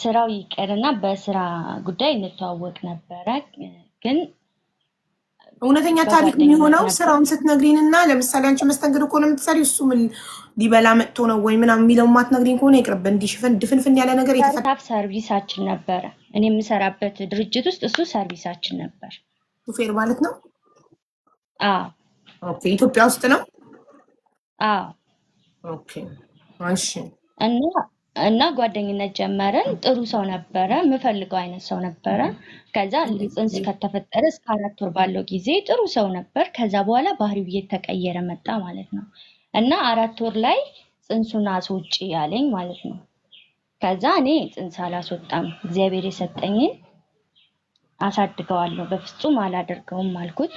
ስራው ይቀርና በስራ ጉዳይ እንተዋወቅ ነበረ ግን እውነተኛ ታሪክ የሚሆነው ስራውን ስትነግሪንና ለምሳሌ አንቺ መስተንግዶ ከሆነ የምትሰሪው እሱ ምን ሊበላ መጥቶ ነው ወይ ምናምን የሚለው ማትነግሪን ከሆነ ይቅርብ። እንዲህ ድፍንፍን ያለ ነገር የተፈጠረ ሰርቪሳችን ነበረ። እኔ የምሰራበት ድርጅት ውስጥ እሱ ሰርቪሳችን ነበር። ሹፌር ማለት ነው? አዎ። ኦኬ። ኢትዮጵያ ውስጥ ነው? አዎ። ኦኬ። እሺ። እና ጓደኝነት ጀመረን። ጥሩ ሰው ነበረ፣ የምፈልገው አይነት ሰው ነበረ። ከዛ ጽንስ ከተፈጠረ እስከ 4 ወር ባለው ጊዜ ጥሩ ሰው ነበር። ከዛ በኋላ ባህሪው እየተቀየረ መጣ ማለት ነው። እና 4 ወር ላይ ጽንሱን አስወጪ ያለኝ ማለት ነው። ከዛ እኔ ጽንስ አላስወጣም፣ እግዚአብሔር የሰጠኝን አሳድገዋለሁ፣ በፍጹም አላደርገውም አልኩት።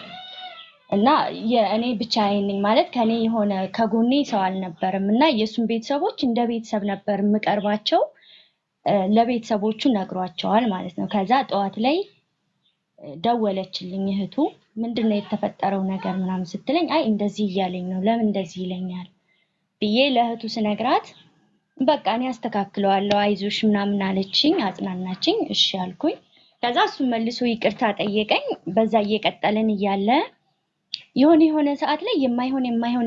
እና የእኔ ብቻዬን ነኝ ማለት ከኔ የሆነ ከጎኔ ሰው አልነበረም። እና የሱን ቤተሰቦች እንደ ቤተሰብ ነበር የምቀርባቸው። ለቤተሰቦቹ ነግሯቸዋል ማለት ነው። ከዛ ጠዋት ላይ ደወለችልኝ እህቱ። ምንድነው የተፈጠረው ነገር ምናምን ስትለኝ አይ እንደዚህ እያለኝ ነው፣ ለምን እንደዚህ ይለኛል ብዬ ለእህቱ ስነግራት በቃ እኔ አስተካክለዋለሁ አይዞሽ ምናምን አለችኝ፣ አጽናናችኝ። እሺ አልኩኝ። ከዛ እሱ መልሶ ይቅርታ ጠየቀኝ። በዛ እየቀጠልን እያለ የሆነ ሰዓት ላይ የማይሆን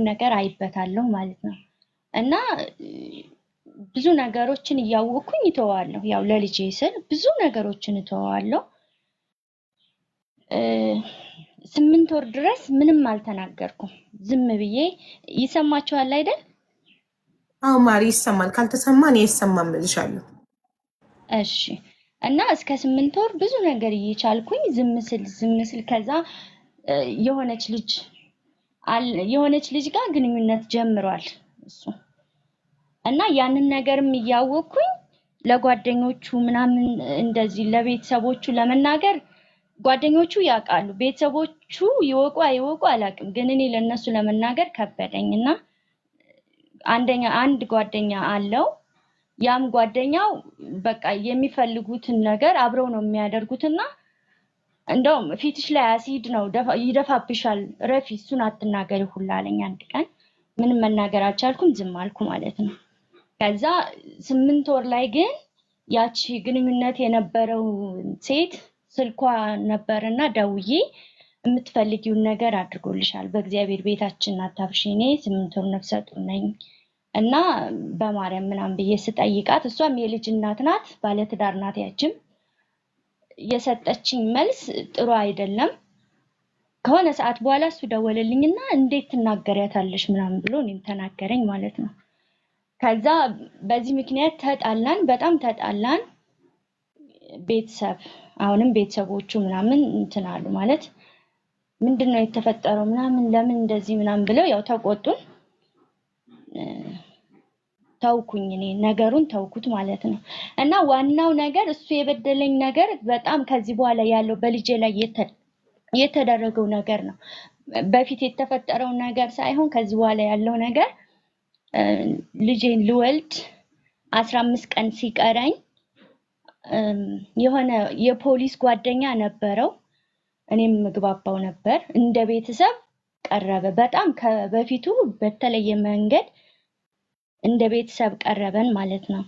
ነገር አይበታለሁ ማለት ነው። እና ብዙ ነገሮችን እያወቅኩኝ እተዋለሁ። ያው ለልጄ ስል ብዙ ነገሮችን እተዋለሁ። 8 ወር ድረስ ምንም አልተናገርኩም፣ ዝም ብዬ። ይሰማችኋል አይደል? አዎ ማሪ ይሰማል። ካልተሰማ እኔ ይሰማም እልሻለሁ። እሺ። እና እስከ 8 ወር ብዙ ነገር እየቻልኩኝ ዝም ስል ከዛ የሆነች ልጅ ጋር ግንኙነት ጀምሯል እሱ። እና ያንን ነገርም እያወቅኩኝ ለጓደኞቹ ምናምን እንደዚህ ለቤተሰቦቹ ለመናገር ጓደኞቹ ያውቃሉ፣ ቤተሰቦቹ ይወቁ አይወቁ አላውቅም፣ ግን እኔ ለነሱ ለመናገር ከበደኝና አንድ ጓደኛ አለው። ያም ጓደኛው በቃ የሚፈልጉትን ነገር አብረው ነው የሚያደርጉትና እንደውም ፊትሽ ላይ አሲድ ነው ይደፋብሻል፣ ረፊ እሱን አትናገሪ ሁላ አለኝ። አንድ ቀን ምንም መናገር አልቻልኩም፣ ዝም አልኩ ማለት ነው። ከዛ 8 ወር ላይ ግን ያቺ ግንኙነት የነበረው ሴት ስልኳ ነበርና ደውዬ የምትፈልጊውን ነገር አድርጎልሻል፣ በእግዚአብሔር ቤታችን አታፍሺ፣ እኔ 8 ወር ነፍሰ ጡር ነኝ እና በማርያም ምናምን ብዬ ስጠይቃት እሷም የልጅ እናት ናት፣ ባለትዳር ናት። ያችም የሰጠችኝ መልስ ጥሩ አይደለም። ከሆነ ሰዓት በኋላ እሱ ደወለልኝና እንዴት ትናገሪያታለሽ ምናምን ብሎ እኔም ተናገረኝ ማለት ነው። ከዛ በዚህ ምክንያት ተጣላን፣ በጣም ተጣላን። አሁንም ቤተሰቦቹ ምናምን እንትን አሉ ማለት ምንድነው የተፈጠረው ምናምን ለምን እንደዚህ ምናምን ብለው ያው ተቆጡን። ተውኩኝ፣ እኔ ነገሩን ተውኩት ማለት ነው። እና ዋናው ነገር እሱ የበደለኝ ነገር በጣም ከዚህ በኋላ ያለው በልጄ ላይ የተደረገው ነገር ነው። በፊት የተፈጠረው ነገር ሳይሆን ከዚህ በኋላ ያለው ነገር ልጄን ልወልድ 15 ቀን ሲቀረኝ የሆነ የፖሊስ ጓደኛ ነበረው፣ እኔም ምግባባው ነበር። እንደ ቤተሰብ ቀረበ። በጣም ከበፊቱ በተለየ መንገድ እንደ ቤተሰብ ቀረበን ማለት ነው።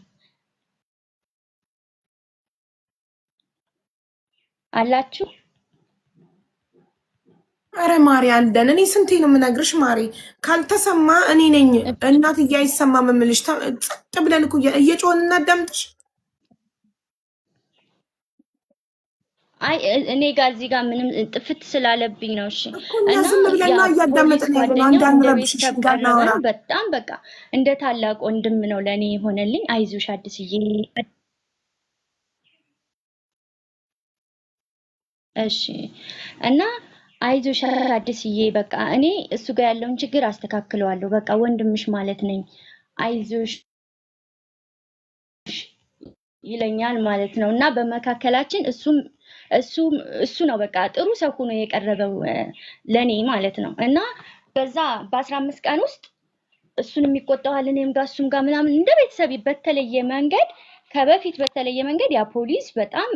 አላችሁ? አረ ማሪ አልደን። እኔ ስንቴ ነው የምነግርሽ ማሪ፣ ካልተሰማ እኔ ነኝ እናትዬ አይሰማም የምልሽ። ጸጥ ብለን እኮ እየጮህን እናዳምጥሽ። አይ እኔ ጋር እዚህ ጋር ምንም ጥፍት ስላለብኝ ነው። እሺ። እና ዝም ብለን እያዳመጥን ያለው አንዳንረብሽሽ እንዳናወራ። በጣም በቃ እንደ ታላቅ ወንድም ነው ለኔ የሆነልኝ። አይዞሽ አዲስዬ። እሺ። እና አይዞሽ አዲስዬ፣ በቃ እኔ እሱ ጋር ያለውን ችግር አስተካክለዋለሁ። በቃ ወንድምሽ ማለት ነኝ፣ አይዞሽ ይለኛል ማለት ነው። እና በመካከላችን እሱ ነው በቃ ጥሩ ሰው ሆኖ የቀረበው ለኔ ማለት ነው። እና በዛ በ15 ቀን ውስጥ እሱን የሚቆጣዋል፣ እኔም ጋር እሱም ጋር ምናምን እንደ ቤተሰብ በተለየ መንገድ ከበፊት በተለየ መንገድ ያ ፖሊስ በጣም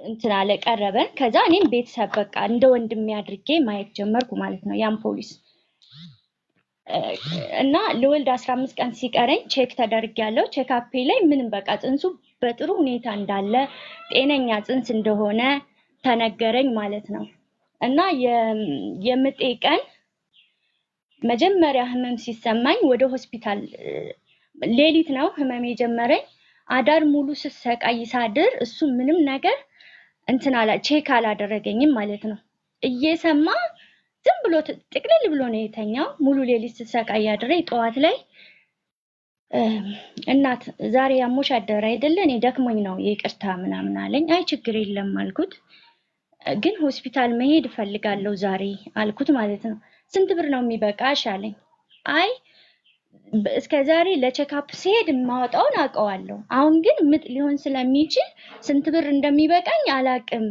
እንትን አለ፣ ቀረበን። ከዛ እኔም ቤተሰብ በቃ እንደ ወንድሜ አድርጌ ማየት ጀመርኩ ማለት ነው ያን ፖሊስ። እና ለወልድ 15 ቀን ሲቀረኝ ቼክ ተደርጊያለሁ። ቼክ አፕ ላይ ምንም በቃ ጽንሱ በጥሩ ሁኔታ እንዳለ ጤነኛ ጽንስ እንደሆነ ተነገረኝ ማለት ነው። እና የምጤ ቀን መጀመሪያ ህመም ሲሰማኝ ወደ ሆስፒታል ሌሊት ነው ህመም የጀመረኝ። አዳር ሙሉ ስሰቃይ ሳድር እሱ ምንም ነገር ቼክ አላደረገኝም ማለት ነው። እየሰማ ዝም ብሎ ጥቅልል ብሎ ነው የተኛው። ሙሉ ሌሊት ስሰቃይ አድሬ ጠዋት ላይ እናት ዛሬ ያሞሽ አደረ አይደለ? እኔ ደክሞኝ ነው ይቅርታ ምናምን አለኝ። አይ ችግር የለም አልኩት። ግን ሆስፒታል መሄድ እፈልጋለሁ ዛሬ አልኩት ማለት ነው። ስንት ብር ነው የሚበቃሽ አለኝ። አይ እስከ ዛሬ ለቼክአፕ ሲሄድ ማወጣውን አውቀዋለሁ። አሁን ግን ምጥ ሊሆን ስለሚችል ስንት ብር እንደሚበቃኝ አላቅም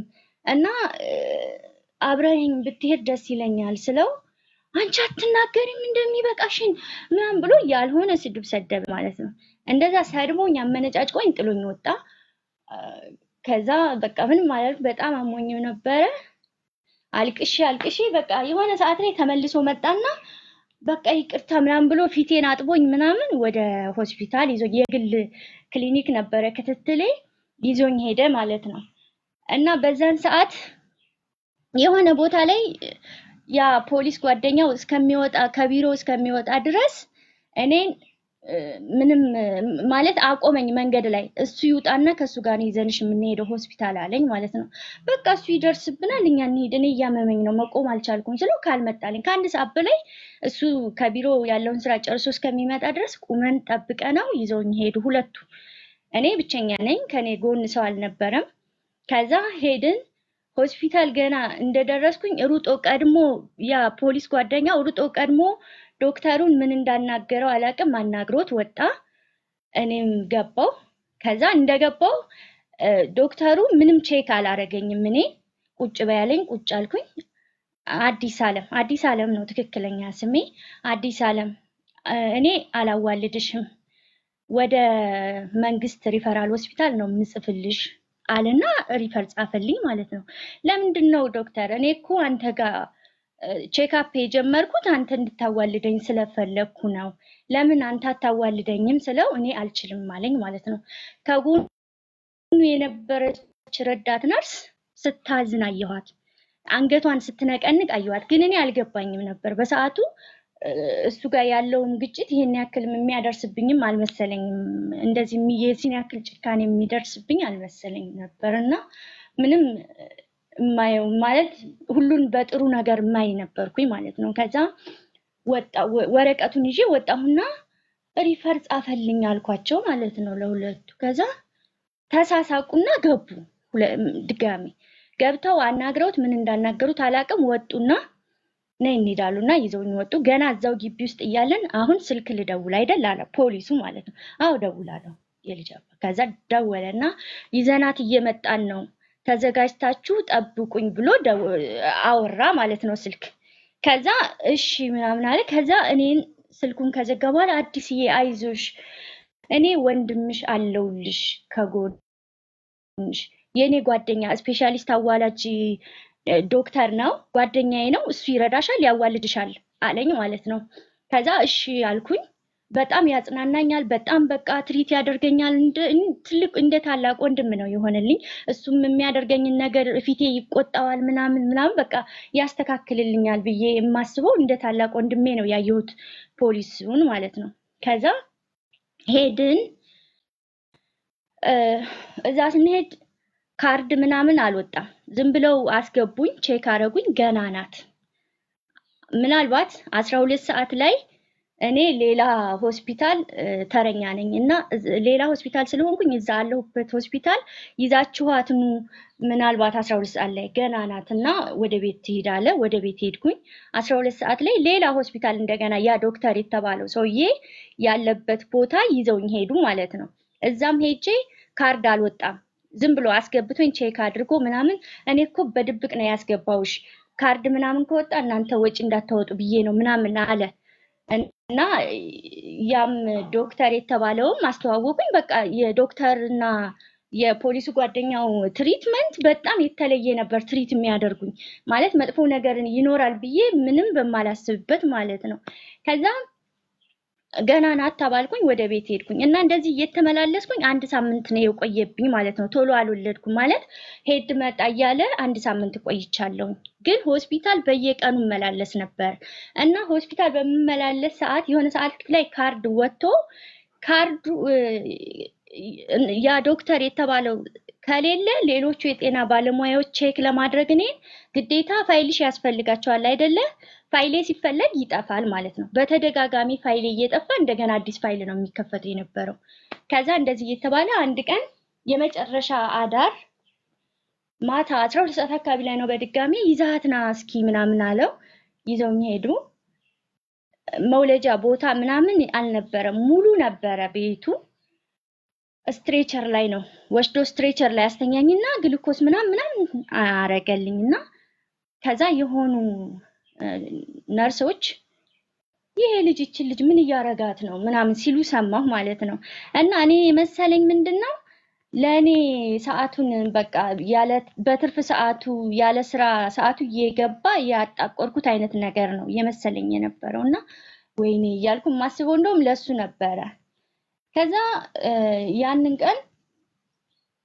እና አብረኸኝ ብትሄድ ደስ ይለኛል ስለው አንቺ አትናገሪም እንደሚበቃሽን ምናምን ብሎ ያልሆነ ስድብ ሰደበ ማለት ነው። እንደዛ ሰድቦኝ አመነጫጭቆኝ ጥሎኝ ወጣ። ከዛ በቃ ምንም ማለት በጣም አሞኝ ነበረ። አልቅሼ በቃ የሆነ ሰዓት ላይ ተመልሶ መጣና በቃ ይቅርታ ምናምን ብሎ ፊቴን አጥቦኝ ምናምን ወደ ሆስፒታል ይዞ የግል ክሊኒክ ነበረ ክትትሌ ይዞኝ ሄደ ማለት ነው። እና በዛን ሰዓት የሆነ ቦታ ላይ ያ ፖሊስ ጓደኛው እስከሚወጣ ከቢሮ እስከሚወጣ ድረስ እኔን ምንም ማለት አቆመኝ መንገድ ላይ። እሱ ይውጣና ከሱ ጋር ይዘንሽ የምንሄደው ሆስፒታል አለኝ ማለት ነው። በቃ እሱ ይደርስብናል እኛ እንሂድ፣ እኔ እያመመኝ ነው መቆም አልቻልኩም ስለው ካልመጣልኝ ከአንድ ሰዓት በላይ እሱ ከቢሮ ያለውን ስራ ጨርሶ እስከሚመጣ ድረስ ቁመን ጠብቀነው ይዘውኝ ሄዱ ሁለቱ። እኔ ብቸኛ ነኝ፣ ከኔ ጎን ሰው አልነበረም። ከዛ ሄድን። ሆስፒታል ገና እንደደረስኩኝ ሩጦ ቀድሞ ያ ፖሊስ ጓደኛው ሩጦ ቀድሞ ዶክተሩን ምን እንዳናገረው አላቅም አናግሮት ወጣ። እኔም ገባው። ከዛ እንደገባው ዶክተሩ ምንም ቼክ አላረገኝም። እኔ ቁጭ በያለኝ ቁጭ አልኩኝ። አዲስ ዓለም ነው ትክክለኛ ስሜ አዲስ ዓለም። እኔ አላዋልድሽም ወደ መንግስት ሪፈራል ሆስፒታል ነው ምጽፍልሽ አለና ሪፈር ጻፈልኝ ማለት ነው። ለምንድነው ዶክተር? እኔ እኮ አንተ ጋር ቼክአፕ የጀመርኩት አንተ እንድታዋልደኝ ስለፈለኩ ነው። ለምን አንተ አታዋልደኝም ስለው እኔ አልችልም አለኝ ማለት ነው። ከጎኑ የነበረች ረዳት ነርስ ስታዝን አየኋት። አንገቷን ስትነቀንቅ አየኋት። ግን እኔ አልገባኝም ነበር በሰዓቱ እሱ ጋር ያለውን ግጭት ይሄን ያክል የሚያደርስብኝም አልመሰለኝም። እንደዚህ የዚህን ያክል ጭካኔ የሚደርስብኝ አልመሰለኝም ነበርና ምንም ማለት ሁሉን በጥሩ ነገር ማይ ነበርኩኝ ማለት ነው። ከዛ ወረቀቱን ይዤ ወጣሁና ሪፈር ጻፈልኝ አልኳቸው ማለት ነው ለሁለቱ። ከዛ ተሳሳቁና ገቡ። ድጋሚ ገብተው አናግረውት ምን እንዳናገሩት አላቅም ወጡና ነይ እንሄዳሉና ይዘውኝ ወጡ። ገና እዛው ግቢ ውስጥ እያለን አሁን ስልክ ልደውል አይደል አለ ፖሊሱ ማለት ነው። አዎ ደውላለሁ የልጅ አባ። ከዛ ደወለና ይዘናት እየመጣን ነው ተዘጋጅታችሁ ጠብቁኝ ብሎ አወራ ማለት ነው ስልክ። ከዛ እሺ ምናምን አለ። ከዛ እኔን ስልኩን ከዘጋ በኋላ አዲስዬ አይዞሽ እኔ ወንድምሽ አለውልሽ ከጎንሽ፣ የኔ ጓደኛ ስፔሻሊስት አዋላጅ ዶክተር ነው ጓደኛዬ ነው፣ እሱ ይረዳሻል ያዋልድሻል አለኝ ማለት ነው። ከዛ እሺ አልኩኝ። በጣም ያጽናናኛል፣ በጣም በቃ ትሪት ያደርገኛል። ትልቅ እንደ ታላቅ ወንድም ነው የሆነልኝ። እሱም የሚያደርገኝን ነገር ፊቴ ይቆጣዋል ምናምን በቃ ያስተካክልልኛል ብዬ የማስበው እንደ ታላቅ ወንድሜ ነው ያየሁት ፖሊሱን ማለት ነው። ከዛ ሄድን። እዛ ስንሄድ ካርድ ምናምን አልወጣም። ዝም ብለው አስገቡኝ፣ ቼክ አረጉኝ። ገና ናት። ምናልባት 12 ሰዓት ላይ እኔ ሌላ ሆስፒታል ተረኛ ነኝ እና ሌላ ሆስፒታል ስለሆንኩኝ እዛ አለሁበት ሆስፒታል ይዛችኋት ኑ ምናልባት 12 ሰዓት ላይ ገና ናትና ወደ ቤት ትሄድ አለ። ወደ ቤት ሄድኩኝ። 12 ሰዓት ላይ ሌላ ሆስፒታል እንደገና ያ ዶክተር የተባለው ሰውዬ ያለበት ቦታ ይዘውኝ ሄዱ ማለት ነው። እዛም ሄጄ ካርድ አልወጣም። ዝም ብሎ አስገብቶኝ ቼክ አድርጎ ምናምን እኔ እኮ በድብቅ ነው ያስገባውሽ ካርድ ምናምን ከወጣ እናንተ ወጪ እንዳታወጡ ብዬ ነው ምናምን አለ እና ያም ዶክተር የተባለውም አስተዋወቁኝ። በቃ የዶክተርና የፖሊሱ ጓደኛው ትሪትመንት በጣም የተለየ ነበር። ትሪት የሚያደርጉኝ ማለት መጥፎ ነገር ይኖራል ብዬ ምንም በማላስብበት ማለት ነው። ከዛ ገና ናት ተባልኩኝ፣ ወደ ቤት ሄድኩኝ እና እንደዚህ እየተመላለስኩኝ 1 ሳምንት ነው የቆየብኝ ማለት ነው። ቶሎ አልወለድኩም ማለት ሄድ መጣ እያለ 1 ሳምንት ቆይቻለሁ። ግን ሆስፒታል በየቀኑ መላለስ ነበር እና ሆስፒታል በመመላለስ ሰዓት የሆነ ሰዓት ላይ ካርድ ወጥቶ ካርዱ ያ ዶክተር የተባለው ከሌለ ሌሎቹ የጤና ባለሙያዎች ቼክ ለማድረግ እኔን ግዴታ ፋይልሽ ያስፈልጋቸዋል አይደለ? ፋይሌ ሲፈለግ ይጠፋል ማለት ነው። በተደጋጋሚ ፋይሌ እየጠፋ እንደገና አዲስ ፋይል ነው የሚከፈተው የነበረው። ከዛ እንደዚህ እየተባለ አንድ ቀን የመጨረሻ አዳር ማታ 12 ሰዓት አካባቢ ላይ ነው በድጋሚ ይዛት ና እስኪ ምናምን አለው። ይዘውኝ ሄዱ። መውለጃ ቦታ ምናምን አልነበረም፣ ሙሉ ነበረ ቤቱ። ስትሬቸር ላይ ነው ወስዶ ስትሬቸር ላይ አስተኛኝና ግሉኮስ ምናምን አረገልኝና ከዛ የሆኑ ነርሶች ይሄ ልጅ ምን እያረጋት ነው ምናምን ሲሉ ሰማሁ ማለት ነው። እና እኔ መሰለኝ ምንድነው ለኔ ሰዓቱን በቃ ያለ በትርፍ ሰዓቱ ያለ ስራ ሰዓቱ እየገባ ያጣቆርኩት አይነት ነገር ነው የመሰለኝ የነበረውና ወይኔ እያልኩ ማስበው እንደውም ለሱ ነበረ። ከዛ ያንን ቀን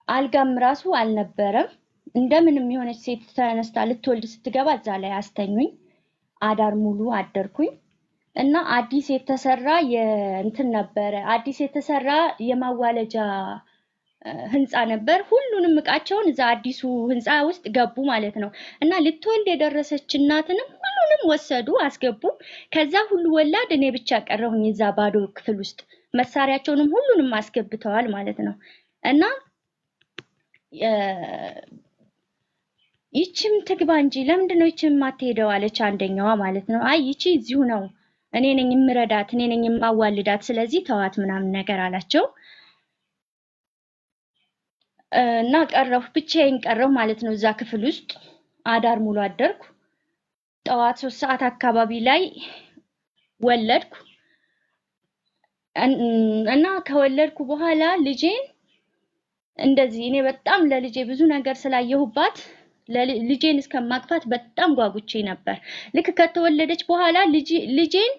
አልጋም ራሱ አልነበረም። እንደምንም የሆነች ሴት ተነስታ ልትወልድ ስትገባ እዛ ላይ አስተኙኝ። አዳር ሙሉ አደርኩኝ እና አዲስ የተሰራ የእንትን ነበረ፣ አዲስ የተሰራ የማዋለጃ ህንፃ ነበር። ሁሉንም እቃቸውን እዛ አዲሱ ህንፃ ውስጥ ገቡ ማለት ነው። እና ልትወልድ የደረሰች እናትንም ሁሉንም ወሰዱ አስገቡ። ከዛ ሁሉ ወላድ እኔ ብቻ ቀረሁኝ እዛ ባዶ ክፍል ውስጥ። መሳሪያቸውንም ሁሉንም አስገብተዋል ማለት ነው። እና ይቺም ትግባ እንጂ ለምንድነው ይቺም ማትሄደው አለች አንደኛዋ ማለት ነው። አይ ይቺ እዚሁ ነው፣ እኔ ነኝ የምረዳት፣ እኔ ነኝ የማዋልዳት፣ ስለዚህ ተዋት ምናምን ነገር አላቸው። እና ቀረሁ፣ ብቻዬን ቀረሁ ማለት ነው። እዛ ክፍል ውስጥ አዳር ሙሉ አደርኩ። ጠዋት 3 ሰዓት አካባቢ ላይ ወለድኩ። እና ከወለድኩ በኋላ ልጄን እንደዚህ እኔ በጣም ለልጄ ብዙ ነገር ስላየሁባት ልጄን እስከማቅፋት በጣም ጓጉቼ ነበር። ልክ ከተወለደች በኋላ ልጄን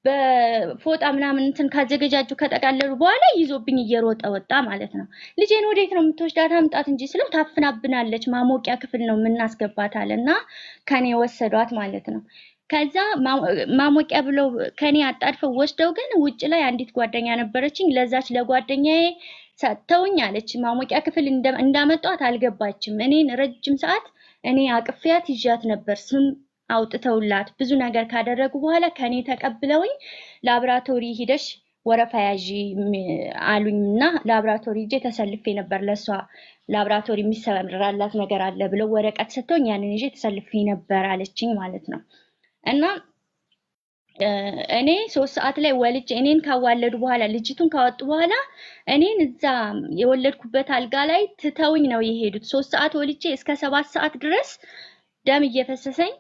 በፎጣ ምናምን እንትን ካዘገጃጁ ከጠቃለሉ በኋላ ይዞብኝ እየሮጠ ወጣ ማለት ነው። ልጄን ወዴት ነው የምትወስዳት? አምጣት እንጂ ስለው ታፍናብናለች፣ ማሞቂያ ክፍል ነው የምናስገባት አለና ከኔ ወሰዷት ማለት ነው። ከዛ ማሞቂያ ብለው ከኔ አጣድፈው ወስደው ግን ውጭ ላይ አንዲት ጓደኛ ነበረችኝ፣ ለዛች ለጓደኛዬ ሰጥተውኝ አለች። ማሞቂያ ክፍል እንዳመጧት አልገባችም። እኔን ረጅም ሰዓት እኔ አቅፊያት ይዣት ነበር። ስም አውጥተውላት ብዙ ነገር ካደረጉ በኋላ ከኔ ተቀብለውኝ ላብራቶሪ ሂደሽ ወረፋ ያዢ አሉኝና ላብራቶሪ ሂጄ ተሰልፌ ነበር። ለሷ ላብራቶሪ የሚሰራላት ነገር አለ ብለው ወረቀት ሰጥተውኝ ያንን ይዤ ተሰልፌ ነበር አለችኝ ማለት ነው። እና እኔ 3 ሰዓት ላይ ወልጄ እኔን ካዋለዱ በኋላ ልጅቱን ካወጡ በኋላ እኔን እዛ የወለድኩበት አልጋ ላይ ትተውኝ ነው የሄዱት። 3 ሰዓት ወልጄ እስከ 7 ሰዓት ድረስ ደም እየፈሰሰኝ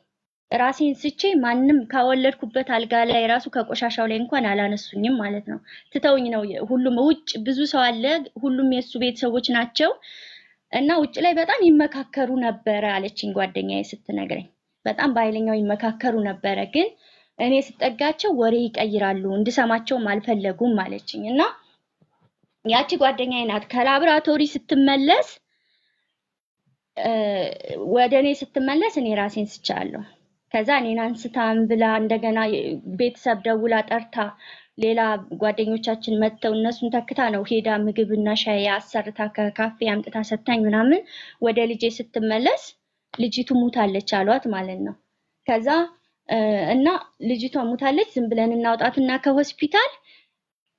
ራሴን ስቼ ማንም ካወለድኩበት አልጋ ላይ ራሱ ከቆሻሻው ላይ እንኳን አላነሱኝም ማለት ነው። ትተውኝ ነው። ሁሉም ውጭ ብዙ ሰው አለ፣ ሁሉም የሱ ቤተሰቦች ናቸው። እና ውጭ ላይ በጣም ይመካከሩ ነበር አለችኝ ጓደኛዬ ስትነግረኝ። በጣም በኃይለኛው ይመካከሩ ነበረ፣ ግን እኔ ስጠጋቸው ወሬ ይቀይራሉ፣ እንድሰማቸውም አልፈለጉም አለችኝ። እና ያቺ ጓደኛዬ ናት ከላብራቶሪ ስትመለስ ወደ እኔ ስትመለስ እኔ ራሴን ስቻለሁ። ከዛ እኔን አንስታም ብላ እንደገና ቤተሰብ ደውላ ጠርታ ሌላ ጓደኞቻችን መጥተው እነሱን ተክታ ነው ሄዳ ምግብና ሻይ አሰርታ ከካፌ አምጥታ ሰጣኝ ምናምን። ወደ ልጄ ስትመለስ ልጅቱ ሙታለች አሏት ማለት ነው። ከዛ እና ልጅቷ ሙታለች ዝም ብለን እናውጣትና ከሆስፒታል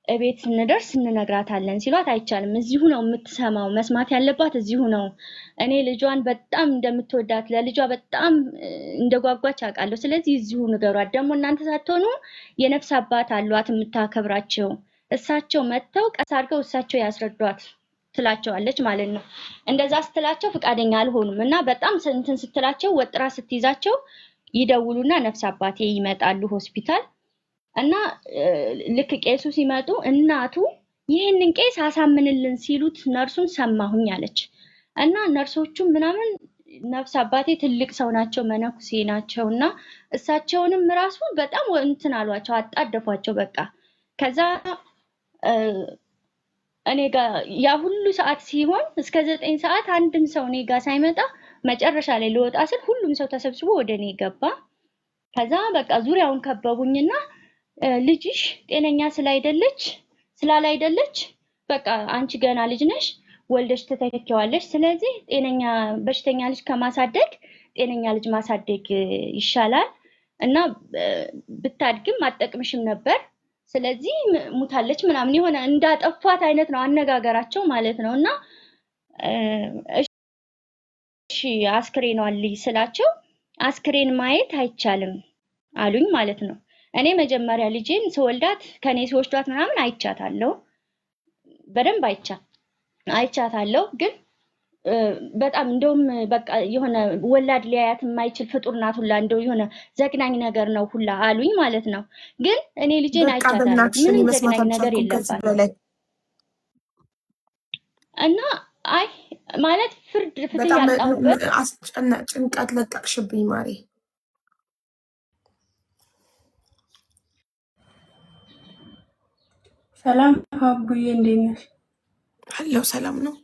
እቤት ስንደርስ እንነግራታለን ሲሏት፣ አይቻልም፣ እዚሁ ነው የምትሰማው፣ መስማት ያለባት እዚሁ ነው። እኔ ልጇን በጣም እንደምትወዳት ለልጇ በጣም እንደጓጓች አውቃለሁ። ስለዚህ እዚሁ ንገሯት። ደግሞ እናንተ ሳትሆኑ የነፍስ አባት አሏት የምታከብራቸው፣ እሳቸው መጥተው ቀስ አድርገው እሳቸው ያስረዷት ትላቸዋለች ማለት ነው። እንደዛ ስትላቸው ፍቃደኛ አልሆኑም እና በጣም እንትን ስትላቸው ወጥራ ስትይዛቸው ይደውሉና ነፍስ አባቴ ይመጣሉ ሆስፒታል። እና ልክ ቄሱ ሲመጡ እናቱ ይህንን ቄስ አሳምንልን ሲሉት ነርሱን ሰማሁኝ አለች። እና ነርሶቹም ምናምን ነፍስ አባቴ ትልቅ ሰው ናቸው፣ መነኩሴ ናቸው እና እሳቸውንም ራሱ በጣም እንትን አሏቸው፣ አጣደፏቸው በቃ። ከዛ እኔ ጋር ያ ሁሉ ሰዓት ሲሆን እስከ 9 ሰዓት አንድም ሰው እኔ ጋር ሳይመጣ መጨረሻ ላይ ልወጣ ስል ሁሉም ሰው ተሰብስቦ ወደ እኔ ገባ። ከዛ በቃ ዙሪያውን ከበቡኝና ልጅሽ ጤነኛ ስላላይደለች በቃ አንቺ ገና ልጅ ነሽ ወልደሽ ተተኪዋለሽ። ስለዚህ ጤነኛ በሽተኛ ልጅ ከማሳደግ ጤነኛ ልጅ ማሳደግ ይሻላል እና ብታድግም አጠቅምሽም ነበር። ስለዚህ ሙታለች ምናምን የሆነ እንዳጠፋት አይነት ነው አነጋገራቸው ማለት ነው። እና እሺ አስክሬኗን ልይ ስላቸው አስክሬን ማየት አይቻልም አሉኝ ማለት ነው። እኔ መጀመሪያ ልጄን ስወልዳት ከኔ ሲወስዷት ምናምን አይቻታለሁ፣ በደንብ አይቻታለሁ። ግን በጣም እንደውም በቃ የሆነ ወላድ ሊያያት የማይችል ፍጡር ናት ሁላ እንደው የሆነ ዘግናኝ ነገር ነው ሁላ አሉኝ ማለት ነው። ግን እኔ ልጄን አይቻታለሁ፣ ምንም ዘግናኝ ነገር የለባትም። እና አይ ማለት ፍትህ ያጣሁበት ጭንቀት ለቀቅሽብኝ ማሬ። ሰላም አቡዬ፣ እንዴት ነሽ? አለሁ ሰላም ነው።